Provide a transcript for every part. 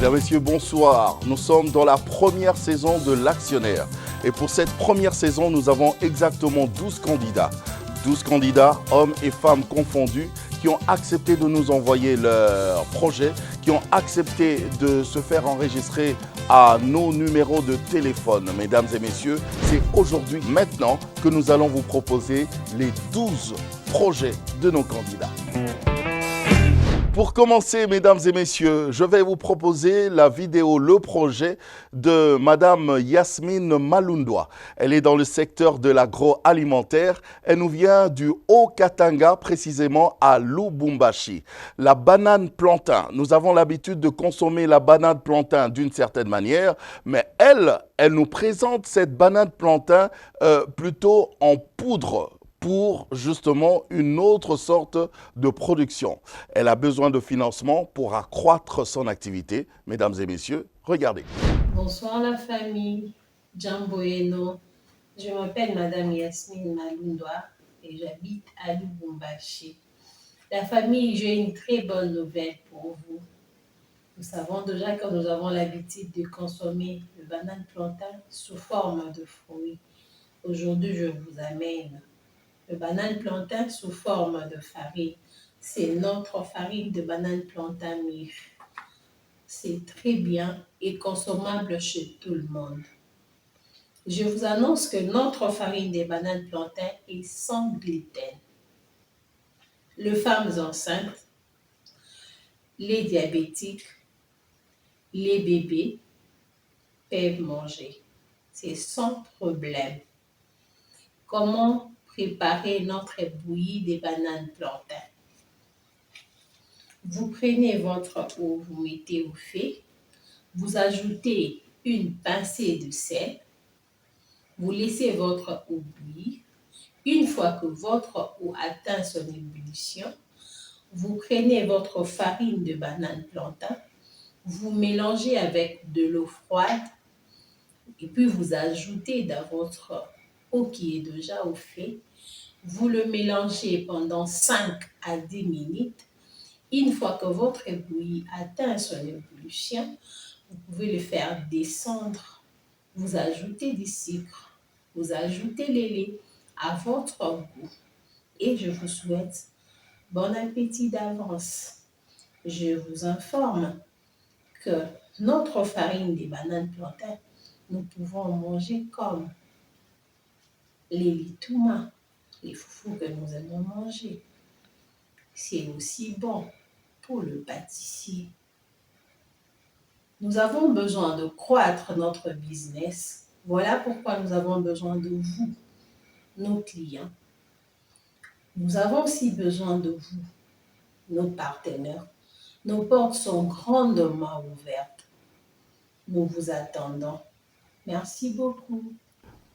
Mesdames, Messieurs, bonsoir. Nous sommes dans la première saison de l'Actionnaire. Et pour cette première saison, nous avons exactement 12 candidats. 12 candidats, hommes et femmes confondus, qui ont accepté de nous envoyer leur projet, qui ont accepté de se faire enregistrer à nos numéros de téléphone. Mesdames et messieurs, c'est aujourd'hui, maintenant, que nous allons vous proposer les 12 projets de nos candidats. Pour commencer, mesdames et messieurs, je vais vous proposer la vidéo, le projet de Madame Yasmine Malundoa. Elle est dans le secteur de l'agroalimentaire. Elle nous vient du Haut-Katanga, précisément à Lubumbashi. La banane plantain. Nous avons l'habitude de consommer la banane plantain d'une certaine manière, mais elle nous présente cette banane plantain plutôt en poudre, pour justement une autre sorte de production. Elle a besoin de financement pour accroître son activité. Mesdames et messieurs, regardez. Bonsoir la famille, Jamboeno. Je m'appelle Madame Yasmine Malundoa et j'habite à Lubumbashi. La famille, j'ai une très bonne nouvelle pour vous. Nous savons déjà que nous avons l'habitude de consommer le banane plantain sous forme de fruits. Aujourd'hui, je vous amène le banane plantain sous forme de farine. C'est notre farine de banane plantain MIF. C'est très bien et consommable chez tout le monde. Je vous annonce que notre farine de banane plantain est sans gluten. Les femmes enceintes, les diabétiques, les bébés peuvent manger. C'est sans problème. Comment préparer notre bouillie de bananes plantain? Vous prenez votre eau, vous mettez au feu, vous ajoutez une pincée de sel, vous laissez votre eau bouillir. Une fois que votre eau atteint son ébullition, vous prenez votre farine de banane plantain, vous mélangez avec de l'eau froide et puis vous ajoutez dans votre eau qui est déjà au feu. Vous le mélangez pendant 5 à 10 minutes. Une fois que votre bouillie atteint son ébullition, vous pouvez le faire descendre. Vous ajoutez du sucre, vous ajoutez le lait à votre goût. Et je vous souhaite bon appétit d'avance. Je vous informe que notre farine de banane plantain, nous pouvons manger comme les litouma, les foufous que nous aimons manger. C'est aussi bon pour le pâtissier. Nous avons besoin de croître notre business. Voilà pourquoi nous avons besoin de vous, nos clients. Nous avons aussi besoin de vous, nos partenaires. Nos portes sont grandement ouvertes. Nous vous attendons. Merci beaucoup.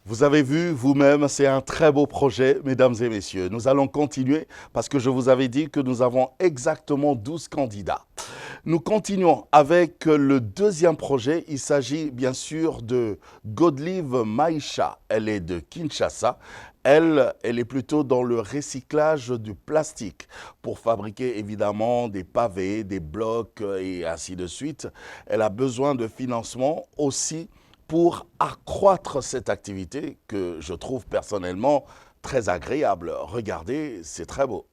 Vous avez vu vous-même, c'est un très beau projet, mesdames et messieurs. Nous allons continuer parce que je vous avais dit que nous avons exactement 12 candidats. Nous continuons avec le deuxième projet. Il s'agit bien sûr de Godlive Maïcha. Elle est de Kinshasa. Elle est plutôt dans le recyclage du plastique pour fabriquer évidemment des pavés, des blocs et ainsi de suite. Elle a besoin de financement aussi pour accroître cette activité que je trouve personnellement très agréable. Regardez, c'est très beau.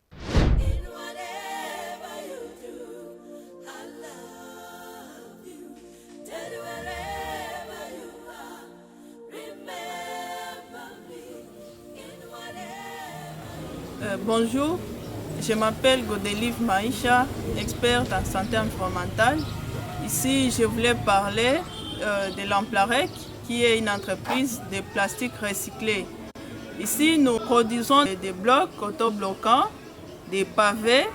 Bonjour, je m'appelle Godelive Maïcha, experte en santé environnementale. Ici, je voulais parler de l'Ampllarec, qui est une entreprise de plastique recyclé. Ici, nous produisons des blocs autobloquants, des pavés,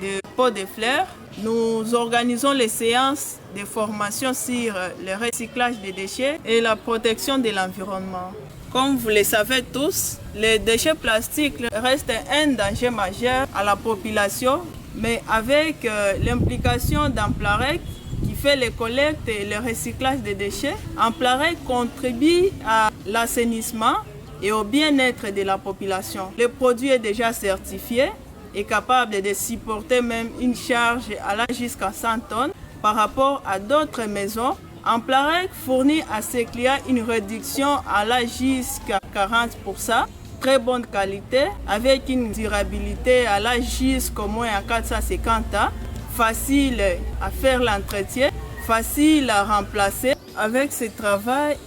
des pots de fleurs. Nous organisons les séances de formation sur le recyclage des déchets et la protection de l'environnement. Comme vous le savez tous, les déchets plastiques restent un danger majeur à la population, mais avec l'implication d'Ampllarec qui fait les collectes et le recyclage des déchets, Ampllarec contribue à l'assainissement et au bien-être de la population. Le produit est déjà certifié et capable de supporter même une charge allant jusqu'à 100 tonnes. par rapport à d'autres maisons. Amplarec fournit à ses clients une réduction allant jusqu'à 40%, très bonne qualité, avec une durabilité allant jusqu'au moins à 450 ans, facile à faire l'entretien, facile à remplacer. Avec ce travail,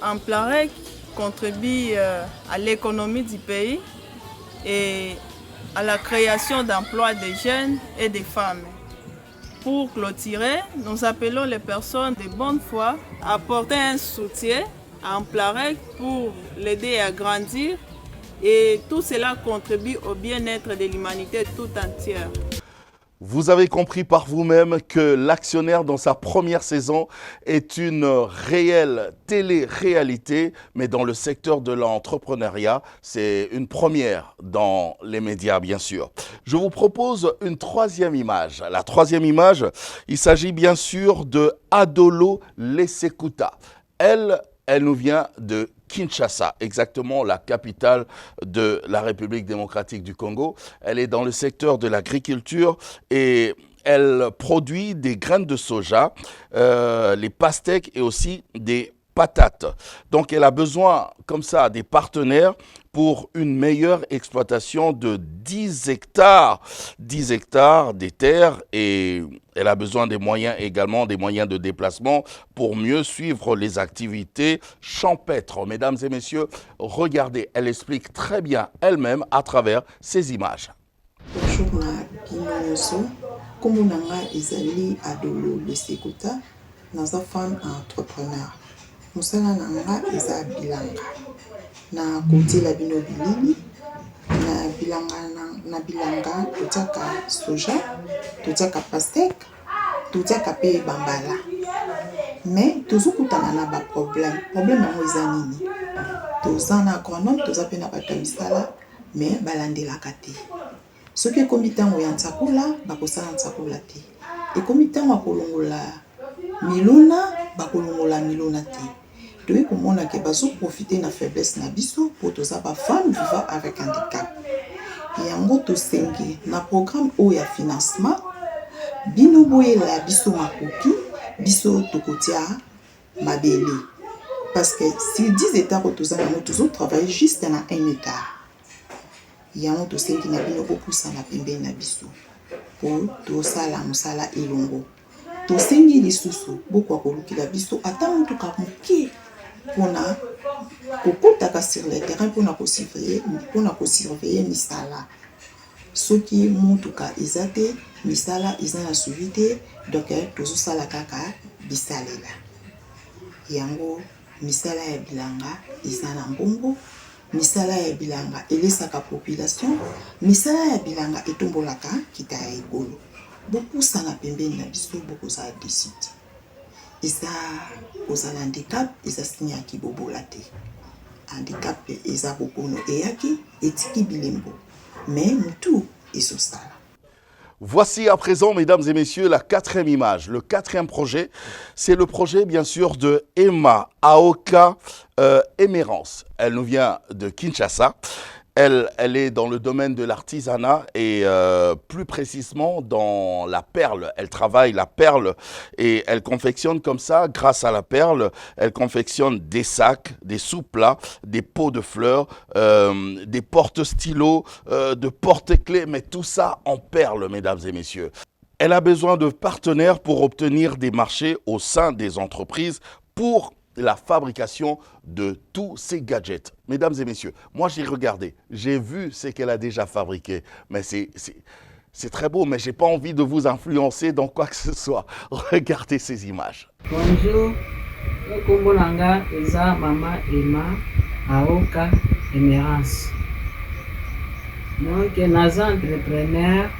Amplarec contribue à l'économie du pays et à la création d'emplois des jeunes et des femmes. Pour clôturer, nous appelons les personnes de bonne foi à apporter un soutien à Amplarec pour l'aider à grandir et tout cela contribue au bien-être de l'humanité tout entière. Vous avez compris par vous-même que l'actionnaire dans sa première saison est une réelle télé-réalité, mais dans le secteur de l'entrepreneuriat, c'est une première dans les médias, bien sûr. Je vous propose une troisième image. La troisième image, il s'agit bien sûr de Adolo Lesekuta. Elle nous vient de Kinshasa, exactement la capitale de la République démocratique du Congo. Elle est dans le secteur de l'agriculture et elle produit des graines de soja, les pastèques et aussi des patates. Donc elle a besoin comme ça des partenaires pour une meilleure exploitation de 10 hectares des terres et elle a besoin des moyens également, des moyens de déplacement pour mieux suivre les activités champêtres. Mesdames et messieurs, regardez, elle explique très bien elle-même à travers ces images. Bonjour na binozo, comme nanga ezali Adolo Lesekuta, naza femme entrepreneur. Musala nanga eza bilanga. Na côté la bino bilili, na bilanga totiaka soja, totiaka pastèque, totiaka pe bambala. Mais tozokutana na ba problème yango eza nini? Toza na agronome, toza pe na bato ya misala, mais balandelaka te. Soki ekomi ntango ya ntsakula, bakosala ntsakula te. Ekomi ntango ya kolongola milona, bakolongola milona te. Toyei komona ke bazoprofite na faiblesse na biso po toza bafemme vivant avec handicap. Yango tosengi na programme oyo ya financement, bino boyela biso makoki, biso tokotia mabele. Parce que si 10 hectares toza nango tozotravaille juste na 1 hectare. Yango tosengi na bino kopusa na pembeni na biso po tosala mosala elongo. Tosengi lisusu bokwa kolukila biso ata motuka moke mpona kokotaka sur le terrain mpona kosurveiller misala. Soki motuka eza te, misala eza na suivi te, donc tozosala kaka bisalela. Yango misala ya bilanga eza na mbongo, misala ya bilanga elesaka population, misala ya bilanga etombolaka kita ya ekolo. Bopusa na pembeni na biso bokozala deside. Eza kozala handicap, eza signe ya kibobola te. Handicap eza bokono eyaki etiki bilembo. Mais mutu esosala. Voici à présent, mesdames et messieurs, la quatrième image. Le quatrième projet, c'est le projet, bien sûr, de Emma Aoka Emerance. Elle nous vient de Kinshasa. Elle est dans le domaine de l'artisanat et plus précisément dans la perle. Elle travaille la perle et elle confectionne comme ça, grâce à la perle, elle confectionne des sacs, des sous-plats, des pots de fleurs, des porte-stylos, de porte-clés, mais tout ça en perle, mesdames et messieurs. Elle a besoin de partenaires pour obtenir des marchés au sein des entreprises pour la fabrication de tous ces gadgets. Mesdames et messieurs, moi j'ai regardé, j'ai vu ce qu'elle a déjà fabriqué, mais c'est très beau, mais je n'ai pas envie de vous influencer dans quoi que ce soit. Regardez ces images. Bonjour, kombo nanga eza Mama Emma Aoka Emerance. Donc, naza entrepreneur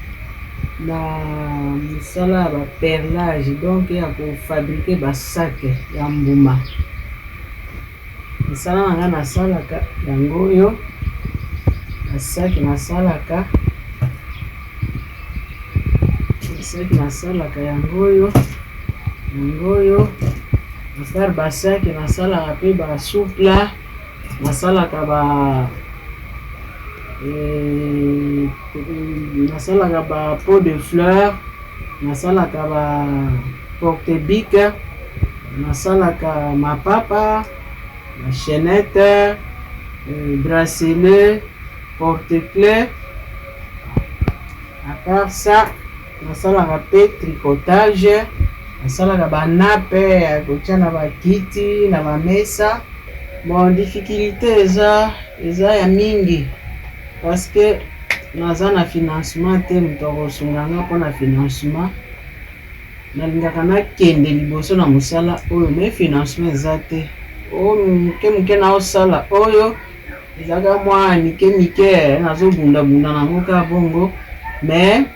na misala ba perlage, donc ya ko fabriquer ba sac ya mbuma. Misala nanga nasalaka yango yo ba sac nasalaka yango yo faire ba sac nasalaka pe ba soupla nasalaka ba nasalaka ba pot de fleurs, nasalaka ba porte-bic, nasalaka mapapa, chaînette, bracelet, porte-clés. À part ça, nasalaka pe tricotage, nasalaka banape ya kotia na bakiti na bamesa. Bon, difficulté eza ya mingi parce que naza na financement te, moto akosunganga mpo na financement. Nalingaka nakende liboso na mosala oyo, me financement eza te. Oyo moke naosala oyo ezaka mwa mike nazobundabunda nango kaka bongo, me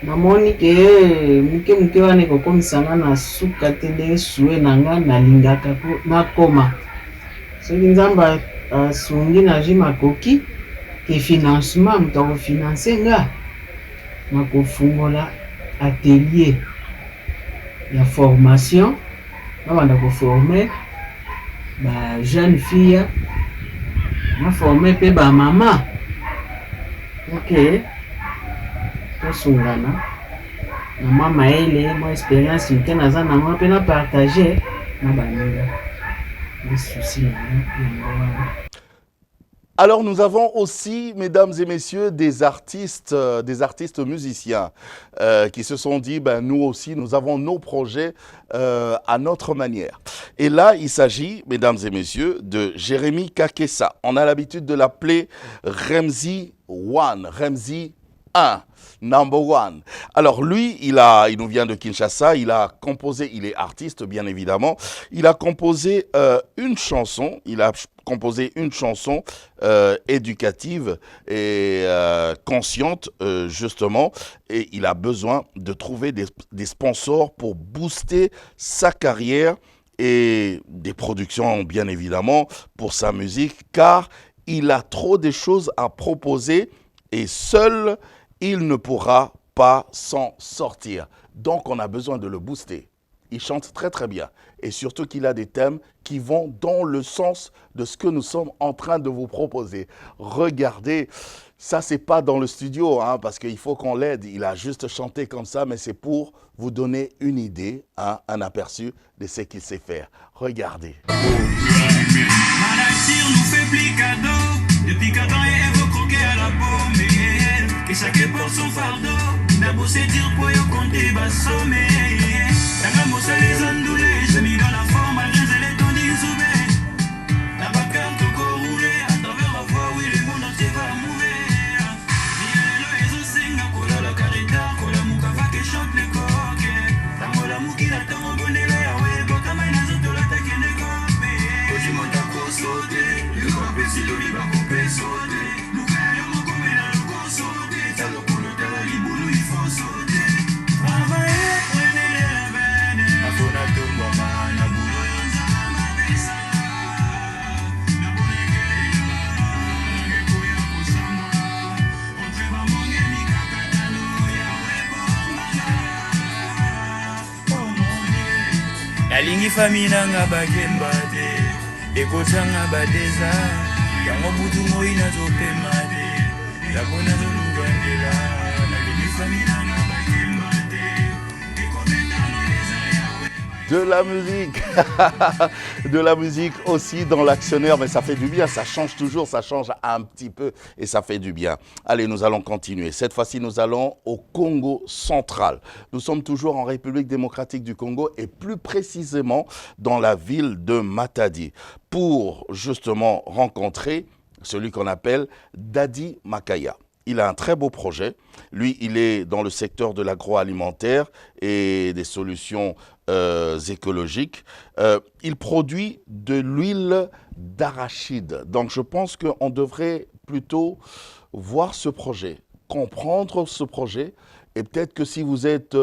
namoni ke moke wana ekokomisanga na suka te ndenge sue na nga nalingaka nakoma. Soki nzambe asungi nazwi makoki ke financement moto akofinanse nga, nakofungola atelier ya formation nabanda koforme ba jeune fille, naforme mpe bamama ok tosungana na mwa mayele mwa expérience moke naza nango mpe na partage na baninga souci nango. Alors nous avons aussi, mesdames et messieurs, des artistes musiciens qui se sont dit, ben, nous aussi, nous avons nos projets à notre manière. Et là, il s'agit, mesdames et messieurs, de Jérémy Kakessa. On a l'habitude de l'appeler Remzi One, Remzi 1. Number one. Alors lui, il nous vient de Kinshasa, il a composé, il est artiste bien évidemment, il a composé une chanson éducative et consciente justement, et il a besoin de trouver des sponsors pour booster sa carrière et des productions bien évidemment pour sa musique, car il a trop de choses à proposer et seul il ne pourra pas s'en sortir. Donc, on a besoin de le booster. Il chante très très bien. Et surtout qu'il a des thèmes qui vont dans le sens de ce que nous sommes en train de vous proposer. Regardez, ça c'est pas dans le studio, hein, parce qu'il faut qu'on l'aide. Il a juste chanté comme ça, mais c'est pour vous donner une idée, hein, un aperçu de ce qu'il sait faire. Regardez. Depuis 4 ans, elle veut croquer à la pomme. Et chacun porte son fardeau. D'abord, c'est dire pour y compter, bah, sommet. T'as un mot, ça les ondoulés. J'ai mis dans la forme, malgré les temps d'Insoubé. La bacard, tout roulé. À travers la voie, oui, le monde entier va mourir. Dis-le, les osinga, cola la carita, cola mouka, va que chante les coques. T'as moi la mouki, la t'as mon bonnet, là, ouais, boka, mais n'a pas la taque, les gommes. Oji, mon taco, sauté. Le grand petit, l'oli, va couper, sauté. Nalingi famille nanga bakemba te ekosanga badeza yango butu moi nazopema te yakona zolugandela nalingi famille nanga bakemba te ekomendana eza De la musique, de la musique aussi dans l'actionnaire, mais ça fait du bien, ça change toujours, ça change un petit peu et ça fait du bien. Allez, nous allons continuer. Cette fois-ci, nous allons au Congo central. Nous sommes toujours en République démocratique du Congo et plus précisément dans la ville de Matadi pour justement rencontrer celui qu'on appelle Dadi Makaya. Il a un très beau projet. Lui, il est dans le secteur de l'agroalimentaire et des solutions écologiques. Il produit de l'huile d'arachide. Donc, je pense qu'on devrait plutôt voir ce projet, comprendre ce projet. Et peut-être que si vous êtes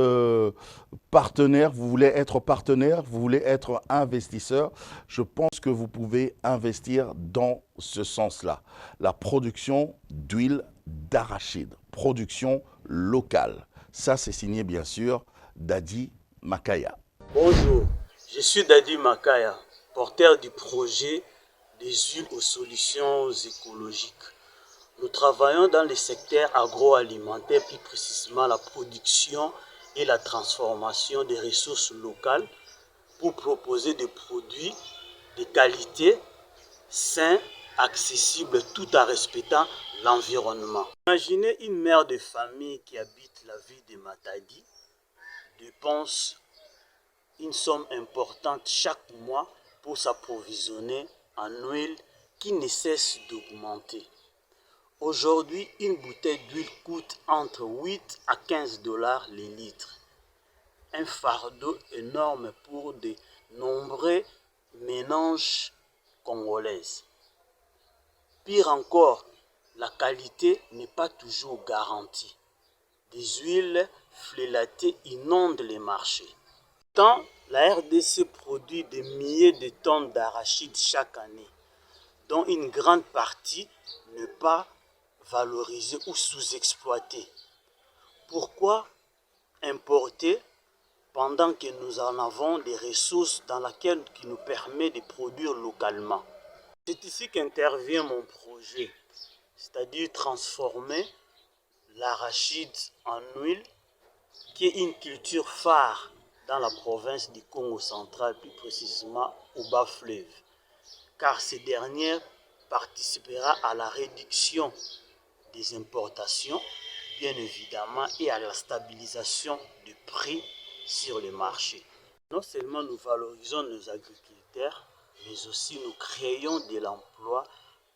partenaire, vous voulez être partenaire, vous voulez être investisseur, je pense que vous pouvez investir dans ce sens-là. La production d'huile d'arachide, production locale. Ça, c'est signé bien sûr Dadi Makaya. Bonjour, je suis Dadi Makaya, porteur du projet des huiles aux solutions écologiques. Nous travaillons dans le secteur agroalimentaire, plus précisément la production et la transformation des ressources locales pour proposer des produits de qualité, sains, accessibles, tout en respectant l'environnement. Imaginez une mère de famille qui habite la ville de Matadi dépense une somme importante chaque mois pour s'approvisionner en huile qui ne cesse d'augmenter. Aujourd'hui, une bouteille d'huile coûte entre 8 à 15 dollars le litre. Un fardeau énorme pour de nombreux ménages congolaises. Pire encore, la qualité n'est pas toujours garantie. Des huiles flélatées inondent les marchés. Tant la RDC produit des milliers de tonnes d'arachides chaque année, dont une grande partie n'est pas valorisée ou sous-exploitée. Pourquoi importer pendant que nous en avons des ressources dans lesquelles qui nous permet de produire localement? C'est ici qu'intervient mon projet, c'est-à-dire transformer l'arachide en huile, qui est une culture phare dans la province du Congo central, plus précisément au bas-fleuve, car cette dernière participera à la réduction des importations, bien évidemment, et à la stabilisation du prix sur le marché. Non seulement nous valorisons nos agriculteurs, mais aussi nous créons de l'emploi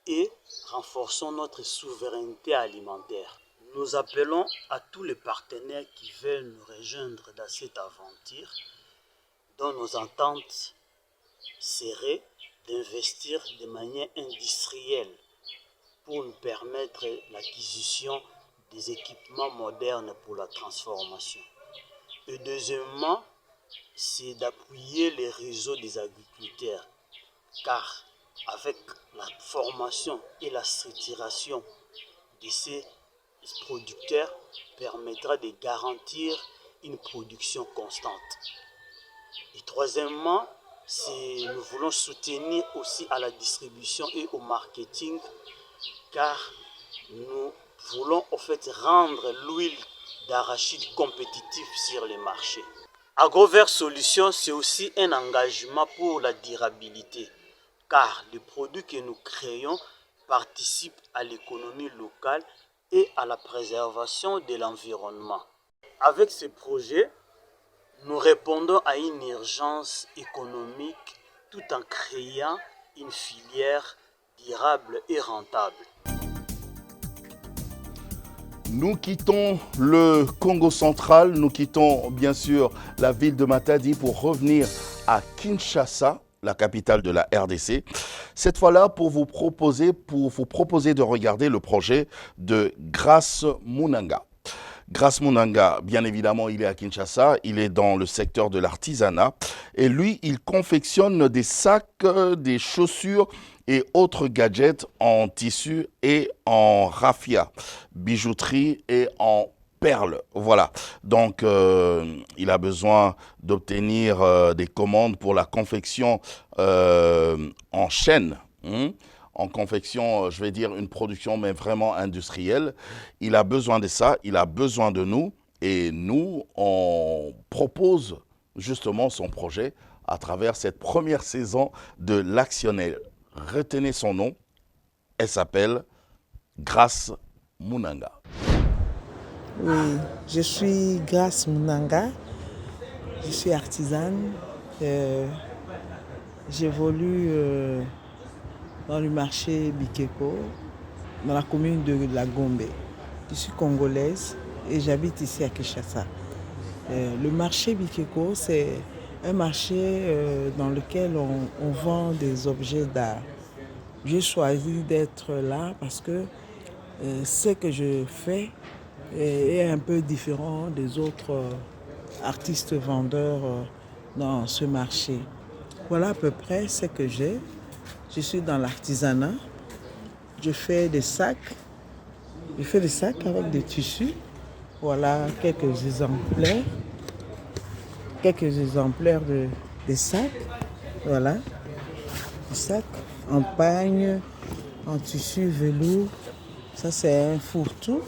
et renforçons notre souveraineté alimentaire. Nous appelons à tous les partenaires qui veulent nous rejoindre dans cette aventure, dont nos ententes seraient d'investir de manière industrielle pour nous permettre l'acquisition des équipements modernes pour la transformation. Et deuxièmement, c'est d'appuyer les réseaux des agriculteurs, car avec la formation et la structuration de ces producteurs permettra de garantir une production constante. Et troisièmement, nous voulons soutenir aussi à la distribution et au marketing, car nous voulons en fait rendre l'huile d'arachide compétitive sur les marchés. AgroVert Solutions, c'est aussi un engagement pour la durabilité, car les produits que nous créons participent à l'économie locale et à la préservation de l'environnement. Avec ces projets, nous répondons à une urgence économique tout en créant une filière durable et rentable. Nous quittons le Congo central, nous quittons bien sûr la ville de Matadi pour revenir à Kinshasa, la capitale de la RDC. Cette fois-là, pour vous proposer de regarder le projet de Grace Munanga. Grace Munanga, bien évidemment, il est à Kinshasa, il est dans le secteur de l'artisanat. Et lui, il confectionne des sacs, des chaussures et autres gadgets en tissu et en raffia, bijouterie et en perles. Voilà. Donc, il a besoin d'obtenir des commandes pour la confection en chaîne. En confection, je vais dire une production, mais vraiment industrielle. Il a besoin de ça, il a besoin de nous. Et nous, on propose justement son projet à travers cette première saison de l'Actionnel. Retenez son nom, elle s'appelle Grace Munanga. Oui, je suis Grace Munanga, je suis artisane, j'évolue dans le marché Bikeko, dans la commune de La Gombe. Je suis congolaise et j'habite ici à Kinshasa. Le marché Bikeko, c'est un marché dans lequel on vend des objets d'art. J'ai choisi d'être là parce que ce que je fais est un peu différent des autres artistes vendeurs dans ce marché. Voilà à peu près ce que j'ai. Je suis dans l'artisanat. Je fais des sacs. Je fais des sacs avec des tissus. Voilà quelques exemplaires. Quelques exemplaires des sacs. Voilà. Des sacs en pagne, en tissu velours. Ça, c'est un fourre-tout.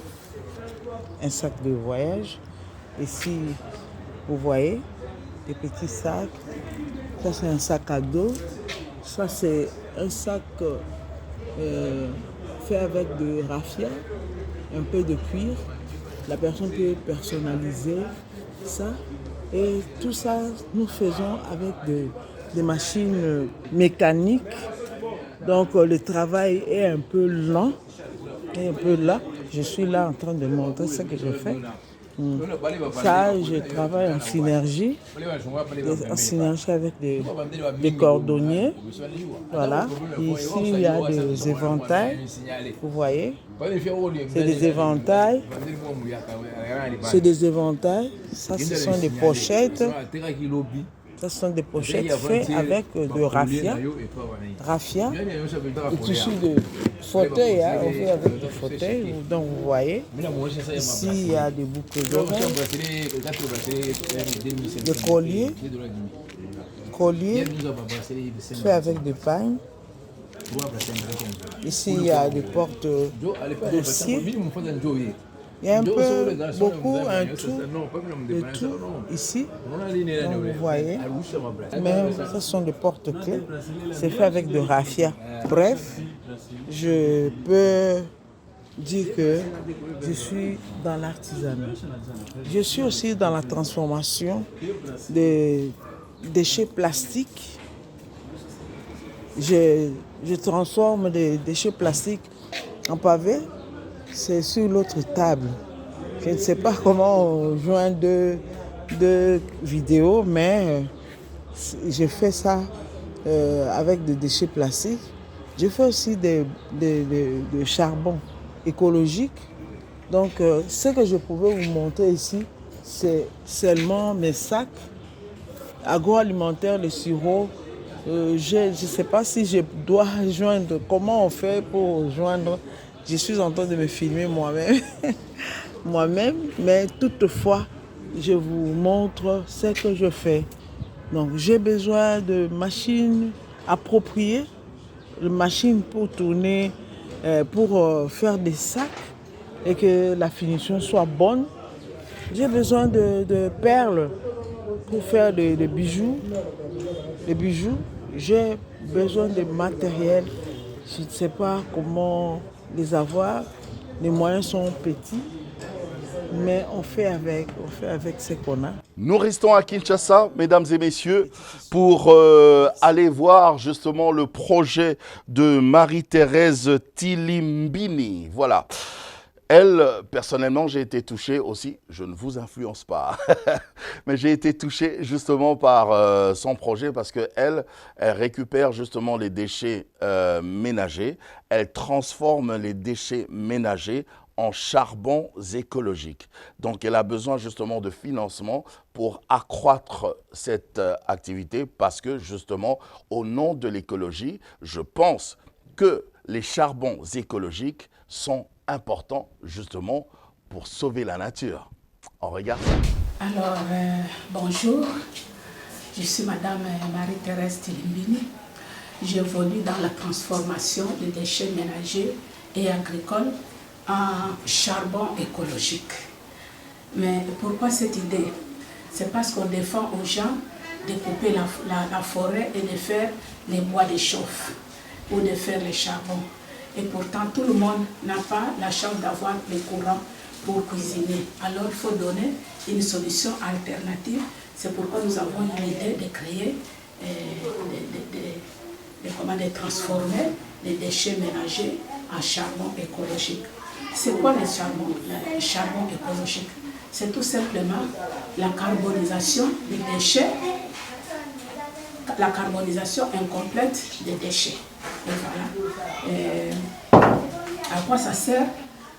Un sac de voyage. Ici, vous voyez, des petits sacs. Ça, c'est un sac à dos. Ça, c'est un sac fait avec de raffia, un peu de cuir. La personne peut personnaliser ça. Et tout ça, nous faisons avec des machines mécaniques. Donc, le travail est un peu lent et un peu là. Je suis là en train de montrer ce que je fais. Ça, je travaille en synergie avec des cordonniers. Voilà. Ici, il y a des éventails. Vous voyez, c'est des éventails. C'est des éventails. Ça, ce sont des pochettes. Ce sont des pochettes faites avec de raffia. Raffia, le tissu de fauteuil, hein, on fait avec des fauteuils. Donc vous voyez, ici il y a des boucles d'oreilles, des colliers faits avec des pagnes. Ici il y a des portes de cire. Il y a un peu, beaucoup, un tout, le tout ici, donc vous voyez, mais ce sont des porte-clés, c'est fait avec de raffia. Bref, je peux dire que je suis dans l'artisanat. Je suis aussi dans la transformation des déchets plastiques. Je transforme des déchets plastiques en pavés. C'est sur l'autre table. Je ne sais pas comment on joint deux vidéos, mais je fais ça avec des déchets plastiques. Je fais aussi de charbon écologique. Donc, ce que je pouvais vous montrer ici, c'est seulement mes sacs agroalimentaires, le sirop. Je ne sais pas si je dois joindre, comment on fait pour joindre. Je suis en train de me filmer moi-même, mais toutefois, je vous montre ce que je fais. Donc, j'ai besoin de machines appropriées, de machines pour tourner, pour faire des sacs et que la finition soit bonne. J'ai besoin de perles pour faire des bijoux. Des bijoux. J'ai besoin de matériel. Je ne sais pas comment les avoir, les moyens sont petits, mais on fait avec ce qu'on a. Nous restons à Kinshasa, mesdames et messieurs, pour aller voir justement le projet de Marie-Thérèse Tilimbini. Voilà. Elle, personnellement, j'ai été touché aussi, je ne vous influence pas, mais j'ai été touché justement par son projet parce qu'elle récupère justement les déchets ménagers, elle transforme les déchets ménagers en charbons écologiques. Donc, elle a besoin justement de financement pour accroître cette activité parce que justement, au nom de l'écologie, je pense que les charbons écologiques sont importants justement pour sauver la nature. On regarde ça. Alors, bonjour, je suis Madame Marie-Thérèse Tilimbini. J'évolue dans la transformation des déchets ménagers et agricoles en charbon écologique. Mais pourquoi cette idée? C'est parce qu'on défend aux gens de couper la forêt et de faire les bois de chauffe ou de faire les charbons. Et pourtant, tout le monde n'a pas la chance d'avoir le courant pour cuisiner. Alors, il faut donner une solution alternative. C'est pourquoi nous avons eu l'idée de créer, de transformer les déchets ménagers en charbon écologique. C'est quoi le charbon écologique? C'est tout simplement la carbonisation des déchets, la carbonisation incomplète des déchets. Et voilà. À quoi ça sert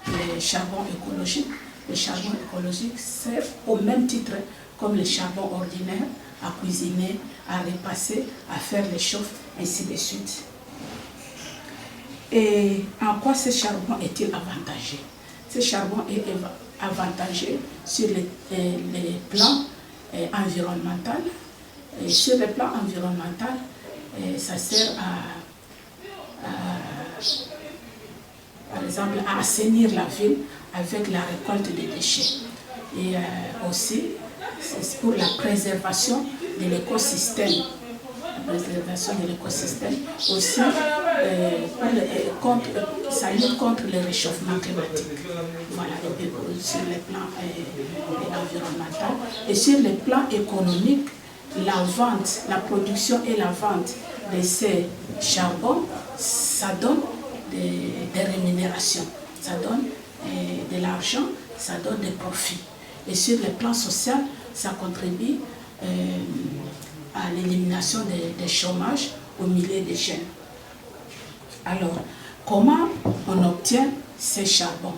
le charbon écologique? Le charbon écologique sert au même titre comme le charbon ordinaire à cuisiner, à repasser, à faire les chauffes, ainsi de suite. Et en quoi ce charbon est-il avantageux? Ce charbon est avantageux sur les plans environnementaux. Et sur le plan environnemental, ça sert par exemple, à assainir la ville avec la récolte des déchets. Et aussi, c'est pour la préservation de l'écosystème. La préservation de l'écosystème. Aussi, ça lutte contre le réchauffement climatique. Voilà, sur le plan environnemental. Et sur le plan économique, la vente, la production et la vente de ces charbons, ça donne des rémunérations, ça donne de l'argent, ça donne des profits. Et sur le plan social, ça contribue à l'élimination des chômages au milieu des jeunes. Alors, comment on obtient ces charbons?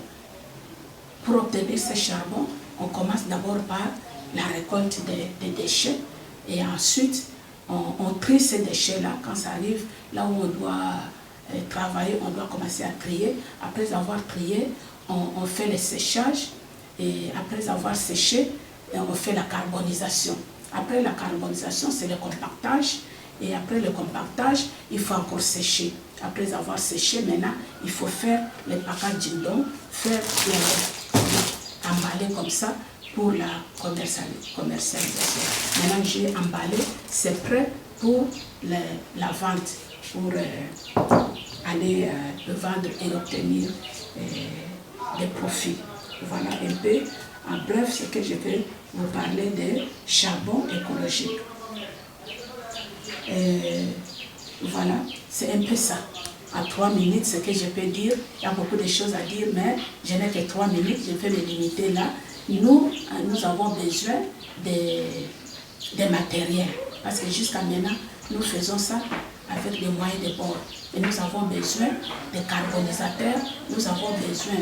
Pour obtenir ces charbons, on commence d'abord par la récolte des déchets et ensuite on trie ces déchets-là. Quand ça arrive, là où on doit travailler, on doit commencer à trier. Après avoir trié, on fait le séchage et après avoir séché, on fait la carbonisation. Après la carbonisation, c'est le compactage. Et après le compactage, il faut encore sécher. Après avoir séché, maintenant, il faut faire le packaging, donc faire emballer comme ça pour la commercialisation. Maintenant, j'ai emballé, c'est prêt pour la vente, pour aller le vendre et obtenir des profits. Voilà un peu, en bref, ce que je vais vous parler de charbon écologique. Voilà, c'est un peu ça. À 3 minutes, ce que je peux dire, il y a beaucoup de choses à dire, mais je n'ai que 3 minutes, je vais me limiter là. Nous avons besoin des matériels, parce que jusqu'à maintenant, nous faisons ça avec des moyens de bord. Et nous avons besoin des carbonisateurs, nous avons besoin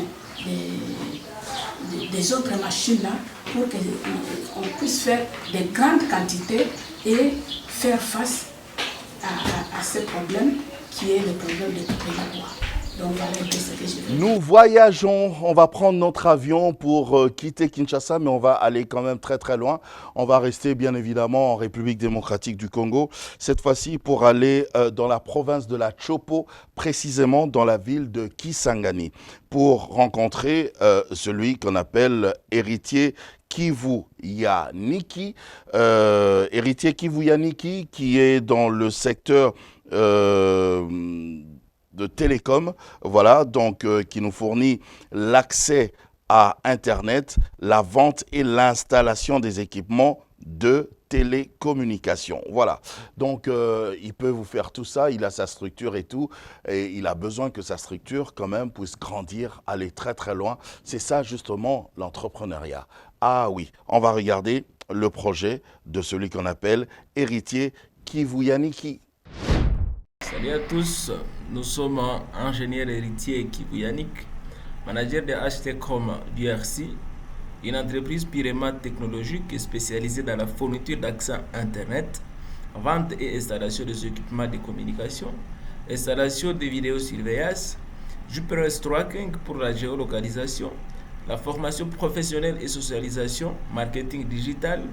des autres machines là pour qu'on puisse faire de grandes quantités et faire face à ce problème qui est le problème de couper la bois. Donc voilà un peu ce que je veux dire. Nous voyageons, on va prendre notre avion pour quitter Kinshasa, mais on va aller quand même très très loin. On va rester bien évidemment en République démocratique du Congo, cette fois-ci pour aller dans la province de la Chopo, précisément dans la ville de Kisangani, pour rencontrer celui qu'on appelle héritier Kivu Yaniki, héritier Kivu Yaniki qui est dans le secteur de télécom, voilà, donc qui nous fournit l'accès à Internet, la vente et l'installation des équipements de télécommunication. Voilà, donc il peut vous faire tout ça, il a sa structure et tout, et il a besoin que sa structure quand même puisse grandir, aller très très loin. C'est ça justement l'entrepreneuriat. Ah oui, on va regarder le projet de celui qu'on appelle héritier Kivu Yaniki. Salut à tous, nous sommes ingénieur héritier Kivu Yannick, manager de HTCom du RC, une entreprise purement technologique spécialisée dans la fourniture d'accès Internet, vente et installation des équipements de communication, installation de vidéosurveillance, GPS tracking pour la géolocalisation, la formation professionnelle et socialisation, marketing digital,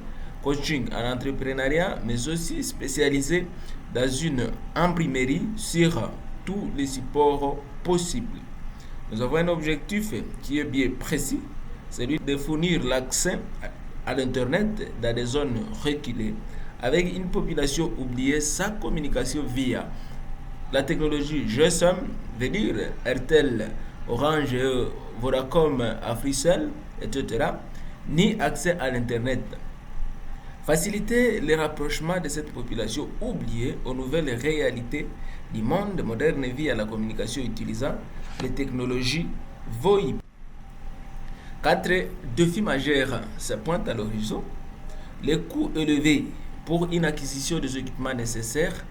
coaching en entrepreneuriat, mais aussi spécialisé dans une imprimerie sur tous les supports possibles. Nous avons un objectif qui est bien précis, celui de fournir l'accès à l'Internet dans des zones reculées, avec une population oubliée sans communication via la technologie GSM, veut dire RTL, Orange, Vodacom, Africell, etc., ni accès à l'Internet. Faciliter le rapprochement de cette population oubliée aux nouvelles réalités du monde moderne via la communication utilisant les technologies VoIP. 4 défis majeurs se pointent à l'horizon. Les coûts élevés pour une acquisition des équipements nécessaires,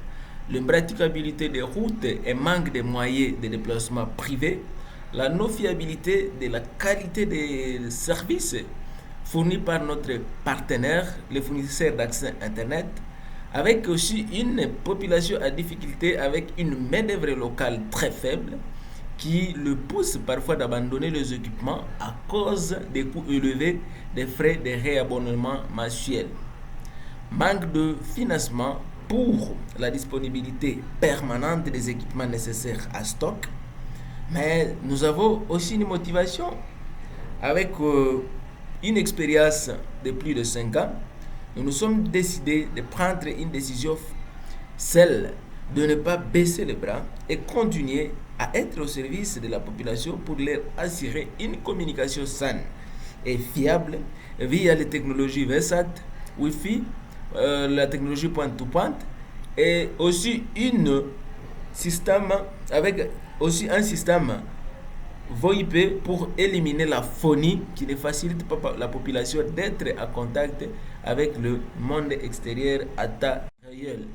l'impraticabilité des routes et manque de moyens de déplacement privés, la non-fiabilité de la qualité des services fournis par notre partenaire, les fournisseurs d'accès Internet, avec aussi une population à difficulté avec une main-d'œuvre locale très faible qui le pousse parfois d'abandonner les équipements à cause des coûts élevés des frais de réabonnement mensuels. Manque de financement pour la disponibilité permanente des équipements nécessaires à stock, mais nous avons aussi une motivation avec une expérience de plus de 5 ans, nous nous sommes décidés de prendre une décision, celle de ne pas baisser les bras et continuer à être au service de la population pour leur assurer une communication saine et fiable via les technologies VSAT, Wi-Fi, la technologie pointe-to-pointe et aussi un système VoIP pour éliminer la phonie qui ne facilite pas la population d'être en contact avec le monde extérieur à temps réel.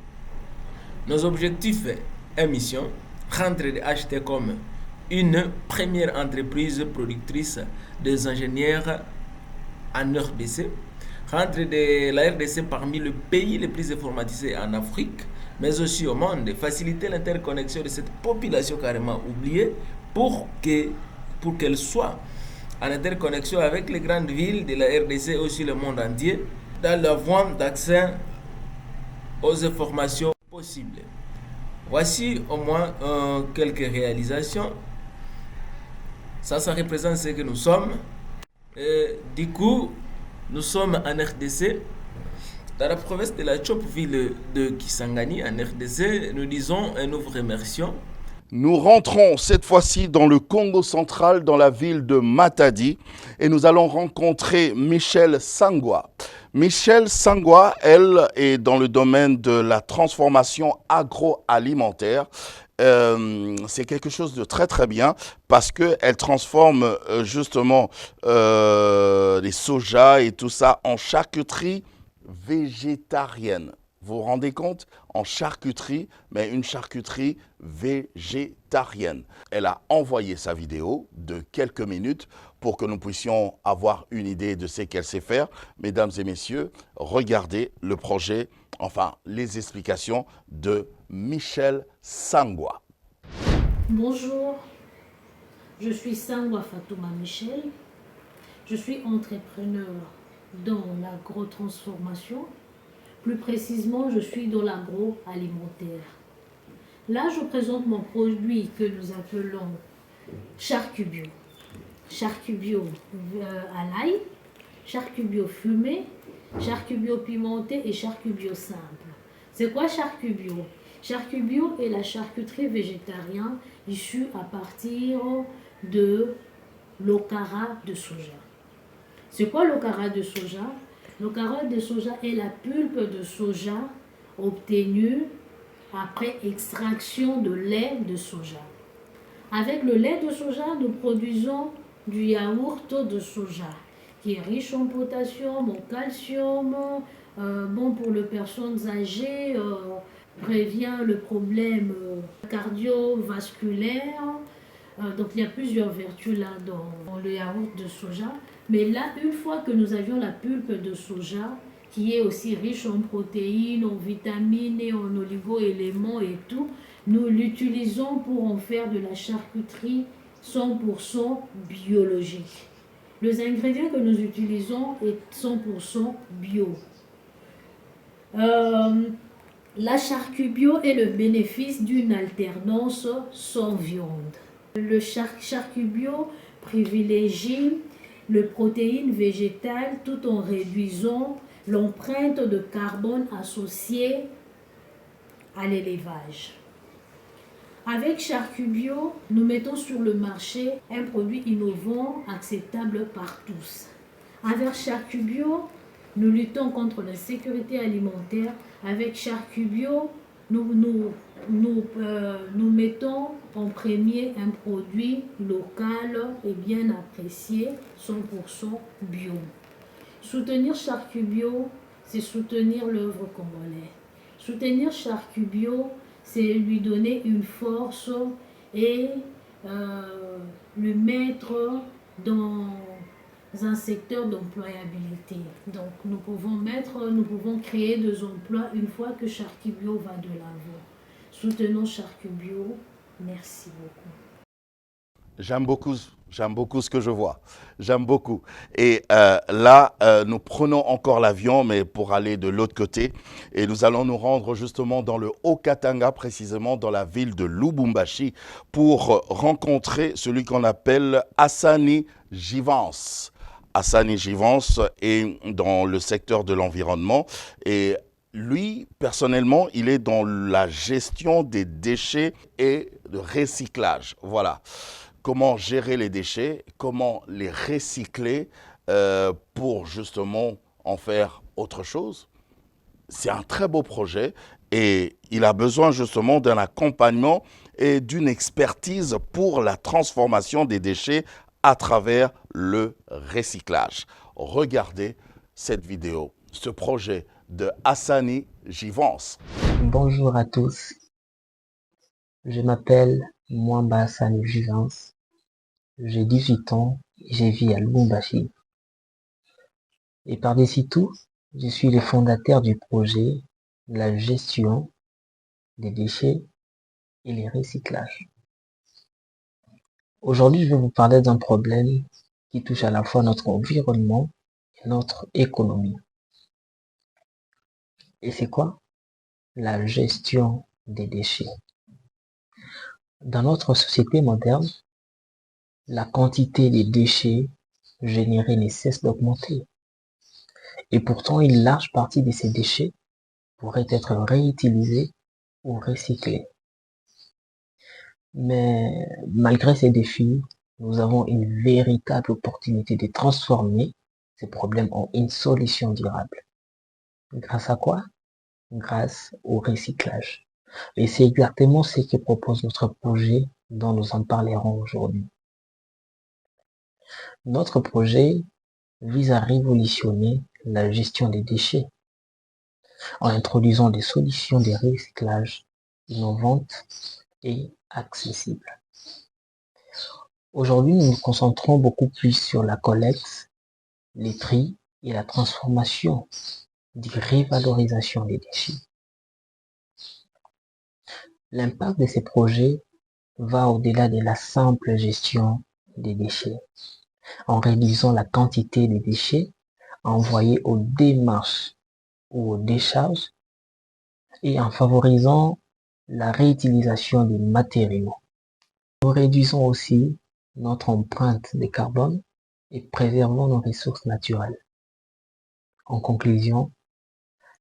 Nos objectifs et missions: rendre HT comme une première entreprise productrice des ingénieurs en RDC, rendre la RDC parmi les pays les plus informatisés en Afrique, mais aussi au monde, faciliter l'interconnexion de cette population carrément oubliée pour qu'elle soit en interconnexion avec les grandes villes de la RDC et aussi le monde entier, dans la voie d'accès aux informations possibles. Voici au moins quelques réalisations. Ça représente ce que nous sommes. Et du coup, nous sommes en RDC, dans la province de la Chop-ville de Kisangani, en RDC. Nous disons et nous vous remercions. Nous rentrons cette fois-ci dans le Congo central, dans la ville de Matadi, et nous allons rencontrer Michel Sangwa. Michel Sangwa, elle, est dans le domaine de la transformation agroalimentaire. C'est quelque chose de très très bien parce qu'elle transforme justement les sojas et tout ça en charcuterie végétarienne. Vous vous rendez compte? En charcuterie, mais une charcuterie végétarienne. Elle a envoyé sa vidéo de quelques minutes pour que nous puissions avoir une idée de ce qu'elle sait faire. Mesdames et messieurs, regardez le projet, enfin les explications de Michel Sangwa. Bonjour, je suis Sangwa Fatouma Michel. Je suis entrepreneur dans l'agrotransformation. Plus précisément, je suis dans l'agroalimentaire. Là, je présente mon produit que nous appelons charcu bio. Charcu bio à l'ail, charcu bio fumé, charcu bio pimenté et charcu bio simple. C'est quoi charcu bio? Charcu bio est la charcuterie végétarienne issue à partir de l'okara de soja. C'est quoi l'okara de soja? L'okara de soja est la pulpe de soja obtenue après extraction de lait de soja. Avec le lait de soja, nous produisons du yaourt de soja qui est riche en potassium, en calcium, bon pour les personnes âgées, prévient le problème cardiovasculaire. Donc il y a plusieurs vertus là dans le yaourt de soja. Mais là, une fois que nous avions la pulpe de soja, qui est aussi riche en protéines, en vitamines et en oligo-éléments et tout, nous l'utilisons pour en faire de la charcuterie 100% biologique. Les ingrédients que nous utilisons sont 100% bio. La charcu bio est le bénéfice d'une alternance sans viande. Le charcu bio privilégie les protéines végétales tout en réduisant l'empreinte de carbone associée à l'élevage. Avec charcu bio, nous mettons sur le marché un produit innovant, acceptable par tous. Avec charcu bio, nous luttons contre la sécurité alimentaire. Avec charcu bio, nous mettons en premier un produit local et bien apprécié, 100% bio. Soutenir charcu bio, c'est soutenir l'œuvre congolaise. Soutenir charcu bio, c'est lui donner une force et le mettre dans un secteur d'employabilité. Donc nous pouvons créer des emplois une fois que charcu bio va de l'avant. Soutenons charcu bio. Merci beaucoup. J'aime beaucoup ce que je vois. J'aime beaucoup. Et là, nous prenons encore l'avion, mais pour aller de l'autre côté. Et nous allons nous rendre justement dans le Haut-Katanga, précisément dans la ville de Lubumbashi, pour rencontrer celui qu'on appelle Hassani Jivance. Hassani Givance est dans le secteur de l'environnement et lui, personnellement, il est dans la gestion des déchets et le recyclage. Voilà. Comment gérer les déchets, comment les recycler pour justement en faire autre chose. C'est un très beau projet et il a besoin justement d'un accompagnement et d'une expertise pour la transformation des déchets à travers le recyclage. Regardez cette vidéo, ce projet de Hassani Givance. Bonjour à tous, je m'appelle Mwamba Hassani Givance, j'ai 18 ans et je vis à Lubumbashi. Et par-dessus tout, je suis le fondateur du projet de la gestion des déchets et les recyclages. Aujourd'hui, je vais vous parler d'un problème qui touche à la fois notre environnement et notre économie. Et c'est quoi? La gestion des déchets. Dans notre société moderne, la quantité des déchets générés ne cesse d'augmenter. Et pourtant, une large partie de ces déchets pourraient être réutilisés ou recyclés. Mais malgré ces défis, nous avons une véritable opportunité de transformer ces problèmes en une solution durable. Grâce à quoi? Grâce au recyclage. Et c'est exactement ce que propose notre projet dont nous en parlerons aujourd'hui. Notre projet vise à révolutionner la gestion des déchets en introduisant des solutions de recyclage innovantes et accessibles. Aujourd'hui, nous nous concentrons beaucoup plus sur la collecte, les tri et la transformation de révalorisation des déchets. L'impact de ces projets va au-delà de la simple gestion des déchets, en réduisant la quantité de déchets envoyés aux démarches ou aux décharges et en favorisant la réutilisation des matériaux. Nous réduisons aussi notre empreinte de carbone et préservons nos ressources naturelles. En conclusion,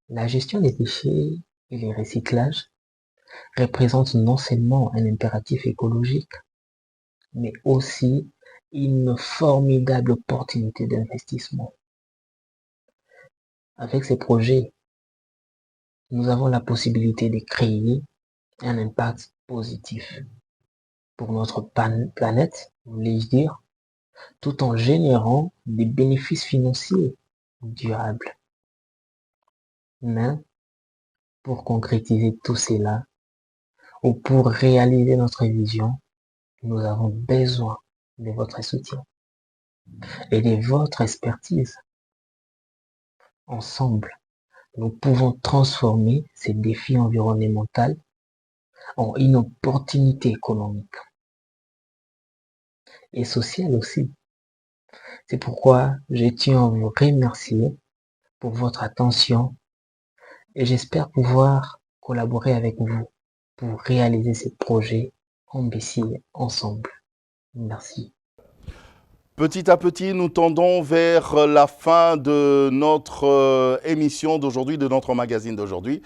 la gestion des déchets et les recyclages représentent non seulement un impératif écologique, mais aussi une formidable opportunité d'investissement. Avec ces projets, nous avons la possibilité de créer un impact positif pour notre planète, voulais-je dire, tout en générant des bénéfices financiers durables. Mais pour concrétiser tout cela, ou pour réaliser notre vision, nous avons besoin de votre soutien et de votre expertise. Ensemble, nous pouvons transformer ces défis environnementaux en une opportunité économique et sociale aussi. C'est pourquoi je tiens à vous remercier pour votre attention et j'espère pouvoir collaborer avec vous pour réaliser ces projets ambitieux ensemble. Merci. Petit à petit, nous tendons vers la fin de notre émission d'aujourd'hui, de notre magazine d'aujourd'hui.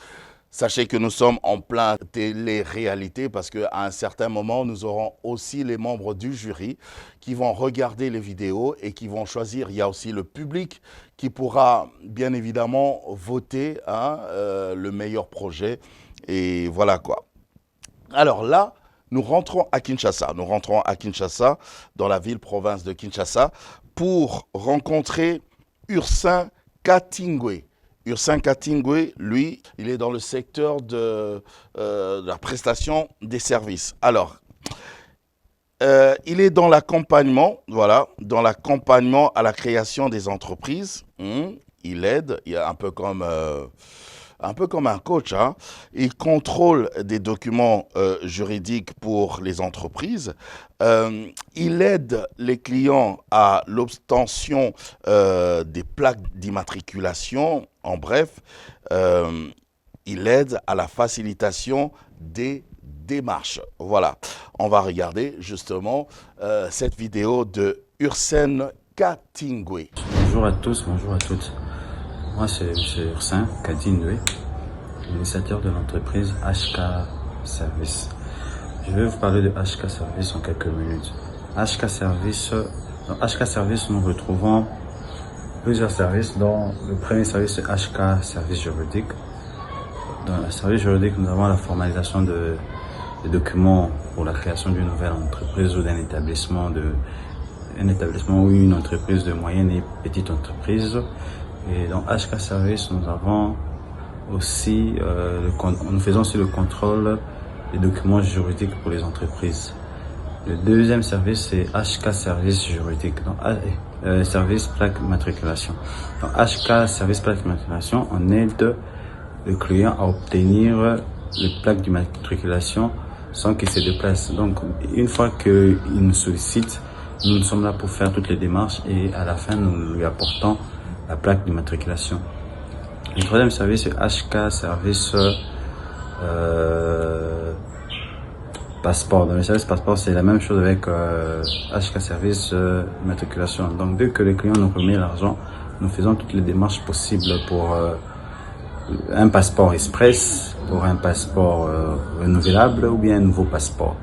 Sachez que nous sommes en plein télé-réalité parce qu'à un certain moment, nous aurons aussi les membres du jury qui vont regarder les vidéos et qui vont choisir. Il y a aussi le public qui pourra bien évidemment voter le meilleur projet. Et voilà quoi. Alors là, nous rentrons à Kinshasa. Nous rentrons à Kinshasa, dans la ville-province de Kinshasa, pour rencontrer Ursin Katingwe. Ursin Katingwe, lui, il est dans le secteur de la prestation des services. Alors, il est dans l'accompagnement, voilà, dans l'accompagnement à la création des entreprises. Il aide, il est un peu comme un coach. Il contrôle des documents juridiques pour les entreprises. Il aide les clients à l'obtention des plaques d'immatriculation. En bref, il aide à la facilitation des démarches. Voilà, on va regarder justement cette vidéo de Ursin Katingwe. Bonjour à tous, bonjour à toutes. Moi, c'est M. Ursin Kadindwe, l'initiateur de l'entreprise HK Service. Je vais vous parler de HK Service en quelques minutes. HK Service, dans HK Service, nous retrouvons plusieurs services, dont le premier service c'est HK Service juridique. Dans le service juridique, nous avons la formalisation des documents pour la création d'une nouvelle entreprise ou d'un établissement, ou une entreprise de moyenne et petite entreprise. Et dans HK Service, nous avons aussi, nous faisons aussi le contrôle des documents juridiques pour les entreprises. Le deuxième service, c'est HK Service juridique, service plaque matriculation. Dans HK Service plaque matriculation, on aide le client à obtenir le plaque d'immatriculation sans qu'il se déplace. Donc, une fois qu'il nous sollicite, nous sommes là pour faire toutes les démarches et à la fin, nous lui apportons la plaque d'immatriculation. Le troisième service, c'est HK Service passeport. Dans le service passeport, c'est la même chose avec HK Service immatriculation. Donc, dès que le client nous remet l'argent, nous faisons toutes les démarches possibles pour un passeport express, pour un passeport renouvelable ou bien un nouveau passeport.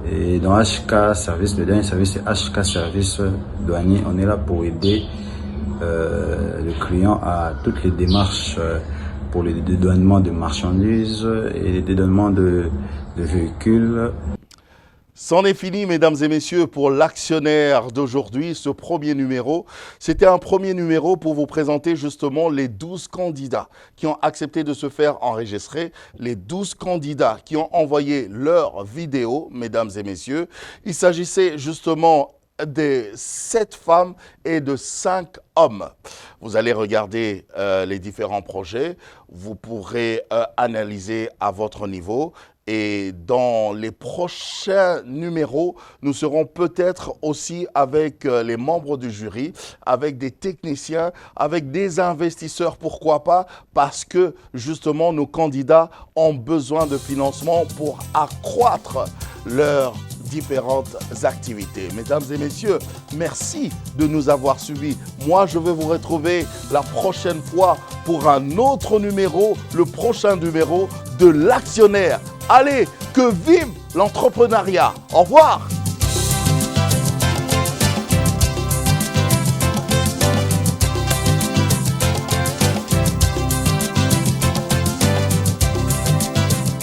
Et dans HK Service, le dernier service, c'est HK Service douanier. On est là pour aider le client à toutes les démarches pour le dédouanement de marchandises et le dédouanement de véhicules. C'en est fini, mesdames et messieurs, pour l'actionnaire d'aujourd'hui, ce premier numéro. C'était un premier numéro pour vous présenter justement les 12 candidats qui ont accepté de se faire enregistrer, les 12 candidats qui ont envoyé leurs vidéos, mesdames et messieurs. Il s'agissait justement de 7 femmes et de 5 hommes. Vous allez regarder les différents projets, vous pourrez analyser à votre niveau. Et dans les prochains numéros, nous serons peut-être aussi avec les membres du jury, avec des techniciens, avec des investisseurs, pourquoi pas, parce que justement nos candidats ont besoin de financement pour accroître leurs différentes activités. Mesdames et messieurs, merci de nous avoir suivis. Moi, je vais vous retrouver la prochaine fois pour un autre numéro, le prochain numéro de l'actionnaire. Allez, que vive l'entrepreneuriat. Au revoir.